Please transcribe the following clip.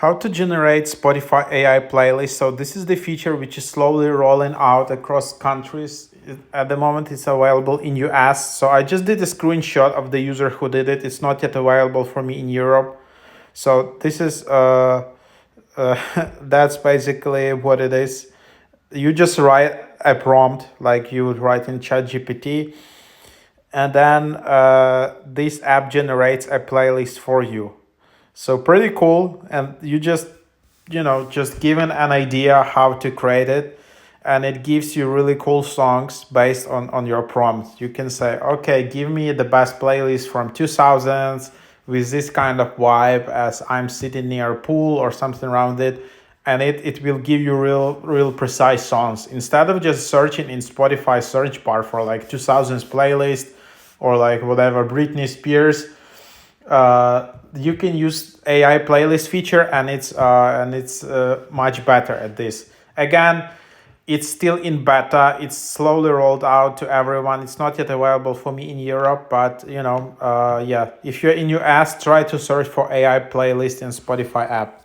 How to generate Spotify AI playlist. So this is the feature which is slowly rolling out across countries. At the moment, it's available in US. So I just did a screenshot of the user who did it. It's not yet available for me in Europe. So this is that's basically what it is. You just write a prompt like you would write in ChatGPT, and then this app generates a playlist for you. So pretty cool, and you just given an idea how to create it, and it gives you really cool songs based on your prompt. You can say, okay, give me the best playlist from 2000s with this kind of vibe as I'm sitting near a pool or something around it, and it will give you real precise songs instead of just searching in Spotify search bar for like 2000s playlist or like whatever Britney Spears. You can use AI playlist feature, and it's much better at this. Again, it's still in beta. It's slowly rolled out to everyone. It's not yet available for me in Europe, but yeah, if you're in US, try to search for AI playlist in Spotify app.